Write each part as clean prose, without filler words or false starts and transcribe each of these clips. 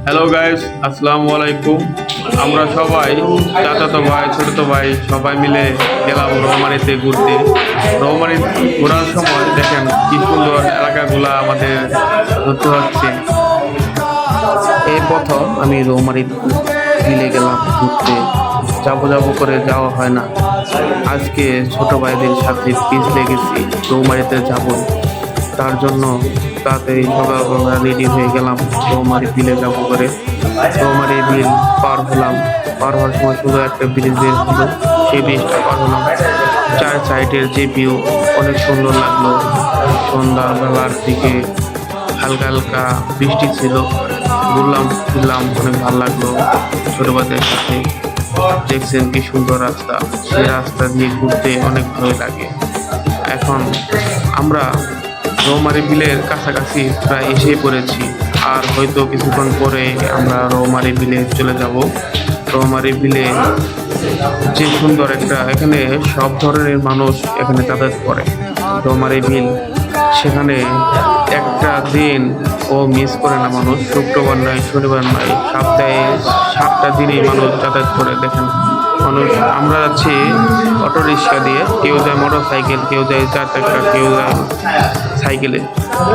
Hello guys, আসসালামু আলাইকুম। আমরা সবাই চাচাতো ভাই ছোটতো ভাই সবাই মিলে গেলাম রৌমারীতে ঘুরতে। রৌমারী ঘোরার সময় দেখেন কি সুন্দর এলাকাগুলা আমাদের ঘুরতে হচ্ছে। এই প্রথম আমি রৌমারী বিলে গেলাম ঘুরতে। যাবো করে যাওয়া হয় না। আজকে ছোট ভাইদের সাথে পিছলে গেছি, রৌমারীতে যাবো। তার জন্য তাড়াতাড়ি সকালবেলা রেডি হয়ে গেলাম রৌমারী বিলে যাবো করে। রৌমারী বিল পার হলাম। পার হওয়ার সময় সুন্দর একটা ব্রিজ বের হলো, সেই ব্রিজটা পার হলাম। চার সাইডের যে ভিউ অনেক সুন্দর লাগলো। সন্ধ্যাবেলার দিকে হালকা হালকা বৃষ্টি ছিল। ঘুরলাম ফিরলাম, অনেক ভালো লাগলো ছোট ভাইদের সাথে। দেখছেন কি সুন্দর রাস্তা, সেই রাস্তা দিয়ে ঘুরতে অনেক ভালো লাগে। এখন আমরা রৌমারী বিলের কাছাকাছি প্রায় এসে পড়েছি, আর হয়তো কিছুক্ষণ পরে আমরা রৌমারী বিলে চলে যাব। রৌমারী বিলে যে সুন্দর একটা, এখানে সব ধরনের মানুষ এখানে যাতায়াত করে। রৌমারী বিল, সেখানে একটা দিন ও মিস করে না মানুষ। শুক্রবার নয়, শনিবার নয়, সপ্তাহে 7টা দিনই মানুষ যাতায়াত করে। দেখেন মানুষ, আমরা যাচ্ছি অটো রিক্সা দিয়ে, কেউ যায় মোটর সাইকেল, কেউ যায় 4 চাকা, কেউ যায় সাইকেলে।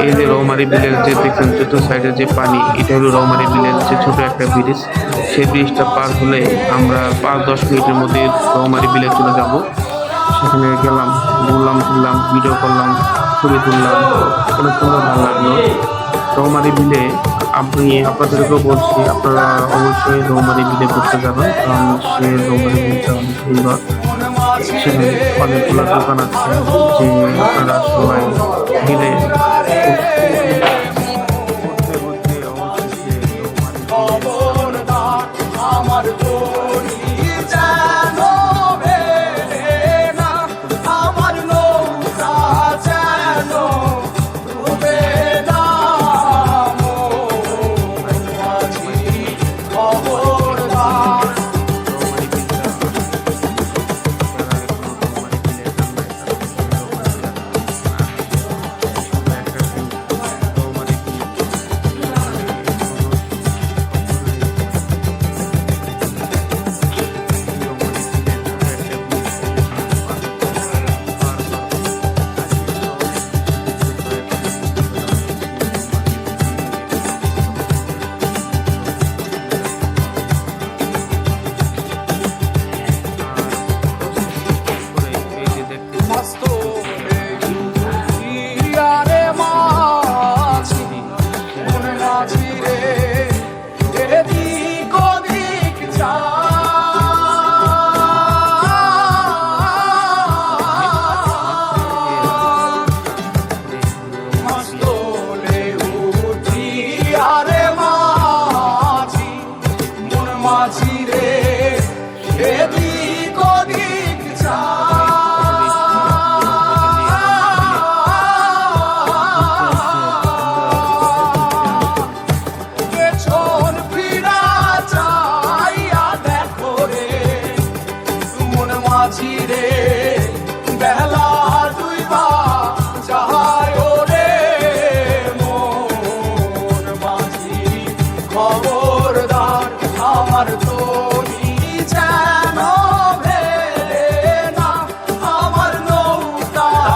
এই যে রৌমারী বিলের যে দেখছেন চতুর্থ সাইডের যে পানি, এটা হলো রৌমারী বিলের যে ছোট একটা ব্রিজ। সেই ব্রিজটা পার হলে আমরা 5-10 মিনিটের মধ্যে রৌমারী বিলে চলে যাব। সেখানে গেলাম, ঘুরলাম ফিরলাম, ভিডিও করলাম, ছবি তুললাম, অনেক সুন্দর ভালো লাগলো। রৌমারী বিলে আপনাদেরকেও বলছি, আপনারা অবশ্যই রৌমারী বিলে ঘুরতে যাবেন, কারণ সে রৌমারী বিলটা অনেক সুন্দর। সেখানে অনেকগুলো দোকান আছে, যে আপনারা সবাই মিলে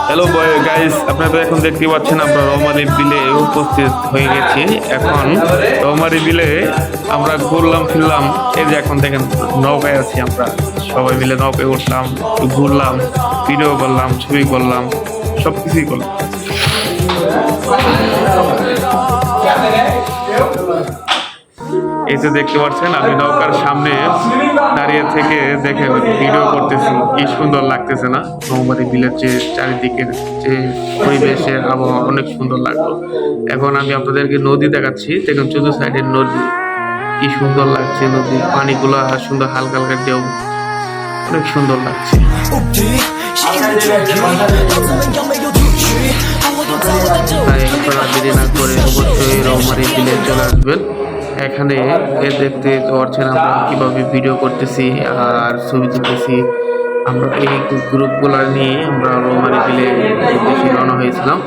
হ্যালো গাইস, আপনারা তো এখন দেখতে পাচ্ছেন আমরা রৌমারী বিলে উপস্থিত হয়ে গেছি। এখন রৌমারী বিলে আমরা ঘুরলাম ফিরলাম। এই যে এখন দেখেন নৌকায় আছি, আমরা সবাই মিলে নৌকায় উঠলাম, ঘুরলাম, ভিডিও করলাম, ছবি করলাম, সব কিছুই করলাম। এই যে দেখতে পাচ্ছেন আমি নৌকার সামনে দাঁড়িয়ে থেকে দেখেন ভিডিও করতেছি, কি সুন্দর লাগতেছে না? রৌমারী বিলের যে চারিদিকের যে পরিবেশের আবহাওয়া অনেক সুন্দর লাগলো। এখন আমি আপনাদেরকে নদী দেখাচ্ছি, দেখেন চতুর্থ সাইডের নদী, কি সুন্দর লাগছে। নদীর পানিগুলো সুন্দর, হালকা হালকা ঢেউ, অনেক সুন্দর লাগছে। তাই আপনারা দেরি না করে অবশ্যই রৌমারী বিলে চলে আসবেন। এখানে দেখতে পাচ্ছেন আমরা কিভাবে ভিডিও করতেছি আর ছবি তুলতেছি। আমরা এই গ্রুপগুলো নিয়ে আমরা রৌমারী বিলে উদ্দেশ্যে রওনা হয়েছিলাম।